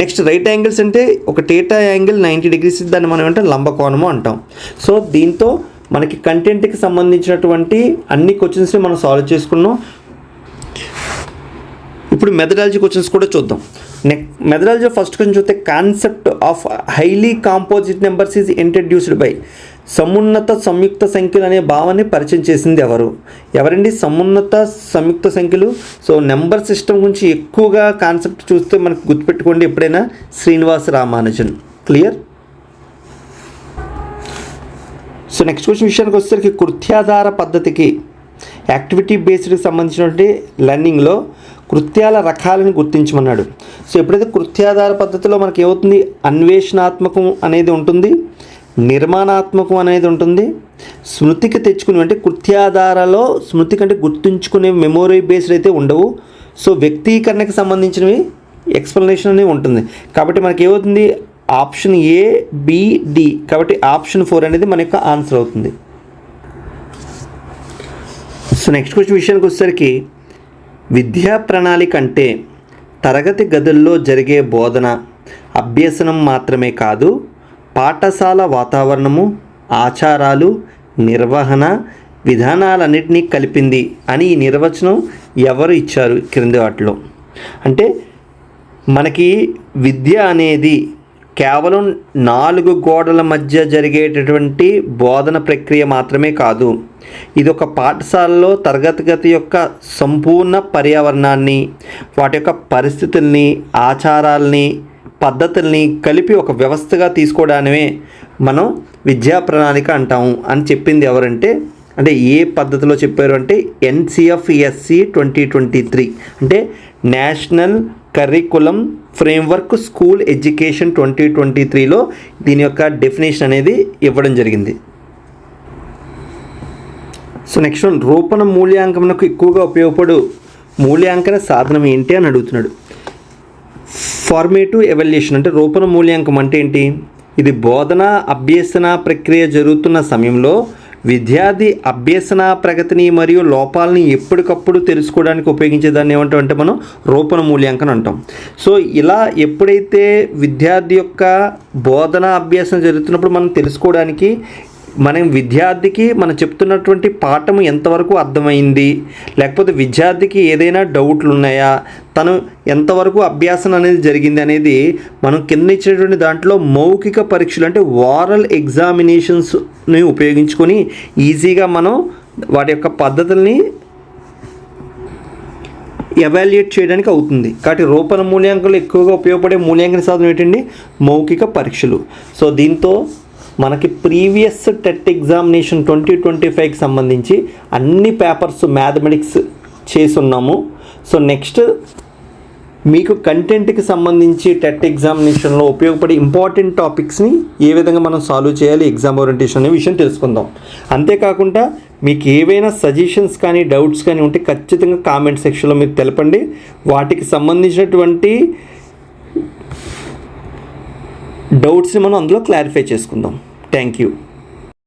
నెక్స్ట్ రైట్ యాంగిల్స్ అంటే ఒక థీటా యాంగిల్ 90 డిగ్రీస్, దాన్ని మనం ఏమంటే లంబకోణము అంటాం. సో దీంతో మనకి కంటెంట్కి సంబంధించినటువంటి అన్ని క్వశ్చన్స్ని మనం సాల్వ్ చేసుకున్నాం. ఇప్పుడు మెథడాలజీ క్వశ్చన్స్ కూడా చూద్దాం. మెథడాలజీ ఫస్ట్ క్వశ్చన్ చూస్తే, concept of highly composite numbers is introduced by. సమున్నత సంయుక్త సంఖ్యలు అనే భావాన్ని పరిచయం చేసింది ఎవరండి? సమున్నత సంయుక్త సంఖ్యలు. సో నెంబర్ సిస్టమ్ గురించి ఎక్కువగా కాన్సెప్ట్ చూస్తే మనకు గుర్తుపెట్టుకోండి ఎప్పుడైనా Srinivasa Ramanujan. Clear? So next question విషయానికి వచ్చేసరికి, కృత్యాధార పద్ధతికి యాక్టివిటీ బేస్డ్కి సంబంధించినటువంటి లెర్నింగ్లో కృత్యాల రకాలను గుర్తించమన్నాడు. సో ఎప్పుడైతే కృత్యాధార పద్ధతిలో మనకి ఏమవుతుంది, అన్వేషణాత్మకం అనేది ఉంటుంది, నిర్మాణాత్మకం అనేది ఉంటుంది, స్మృతికి తెచ్చుకుని అంటే కృత్యాధారాలో స్మృతి కంటే గుర్తుంచుకునే మెమొరీ బేస్డ్ అయితే ఉండవు. సో వ్యక్తీకరణకు సంబంధించినవి ఎక్స్ప్లెనేషన్ అనేది ఉంటుంది. కాబట్టి మనకి ఏమవుతుంది ఆప్షన్ ఏ, బి, డి. కాబట్టి ఆప్షన్ 4 అనేది మన యొక్క ఆన్సర్ అవుతుంది. సో నెక్స్ట్ క్వశ్చన్ విషయానికి వచ్చేసరికి, విద్యా ప్రణాళిక అంటే తరగతి గదుల్లో జరిగే బోధన అభ్యసనం మాత్రమే కాదు, పాఠశాల వాతావరణము, ఆచారాలు, నిర్వహణ విధానాలన్నింటినీ కలిపింది అని ఈ నిర్వచనం ఎవరు ఇచ్చారు క్రింది వాటిలో. అంటే మనకి విద్య అనేది కేవలం 4 గోడల మధ్య జరిగేటటువంటి బోధన ప్రక్రియ మాత్రమే కాదు, ఇది ఒక పాఠశాలలో తరగతి గది యొక్క సంపూర్ణ పర్యావరణాన్ని, వాటి యొక్క పరిస్థితుల్ని, ఆచారాలని, పద్ధతుల్ని కలిపి ఒక వ్యవస్థగా తీసుకోవడానికే మనం విద్యా ప్రణాళిక అంటాము అని చెప్పింది ఎవరంటే, అంటే ఏ పద్ధతిలో చెప్పారు అంటే NCFSE 2023 అంటే national curriculum framework school education 2023లో దీని యొక్క డెఫినేషన్ అనేది ఇవ్వడం జరిగింది. సో నెక్స్ట్ వన్, రూపణ మూల్యాంకనకు ఎక్కువగా ఉపయోగపడు మూల్యాంకన సాధనం ఏంటి అని అడుగుతున్నాడు. ఫార్మేటివ్ ఎవాల్యుయేషన్ అంటే రూపణ మూల్యాంకనం అంటే ఏంటి, ఇది బోధన అభ్యసన ప్రక్రియ జరుగుతున్న సమయంలో విద్యార్థి అభ్యసన ప్రగతిని మరియు లోపాలని ఎప్పటికప్పుడు తెలుసుకోవడానికి ఉపయోగించేదాన్ని ఏమంటాం అంటే మనం రూపణ మూల్యాంకనం అంటాం. సో ఇలా ఎప్పుడైతే విద్యార్థి యొక్క బోధన అభ్యాసం జరుగుతున్నప్పుడు మనం తెలుసుకోవడానికి మనం విద్యార్థికి మనం చెప్తున్నటువంటి పాఠం ఎంతవరకు అర్థమైంది, లేకపోతే విద్యార్థికి ఏదైనా డౌట్లు ఉన్నాయా, తను ఎంతవరకు అభ్యాసం అనేది జరిగింది అనేది మనం కింద ఇచ్చినటువంటి దాంట్లో మౌఖిక పరీక్షలు అంటే వారల్ ఎగ్జామినేషన్స్ని ఉపయోగించుకొని ఈజీగా మనం వాటి యొక్క పద్ధతుల్ని ఎవాల్యుయేట్ చేయడానికి అవుతుంది. కాబట్టి రూపణ మూల్యాంకనాలు ఎక్కువగా ఉపయోగపడే మూల్యాంకన సాధనం ఏంటండి? మౌఖిక పరీక్షలు. సో దీంతో మనకి ప్రీవియస్ టెట్ ఎగ్జామినేషన్ 2025కి సంబంధించి అన్ని పేపర్స్ మ్యాథమెటిక్స్ చేసి ఉన్నాము. సో నెక్స్ట్ మీకు కంటెంట్కి సంబంధించి టెట్ ఎగ్జామినేషన్లో ఉపయోగపడే ఇంపార్టెంట్ టాపిక్స్ని ఏ విధంగా మనం సాల్వ్ చేయాలి ఎగ్జామ్ ఓరియంటేషన్ అనే విషయం తెలుసుకుందాం. అంతేకాకుండా మీకు ఏవైనా సజెషన్స్ కానీ డౌట్స్ కానీ ఉంటే ఖచ్చితంగా కామెంట్ సెక్షన్లో మీరు తెలపండి. వాటికి సంబంధించినటువంటి డౌట్స్ని మనం అందులో క్లారిఫై చేసుకుందాం. Thank you.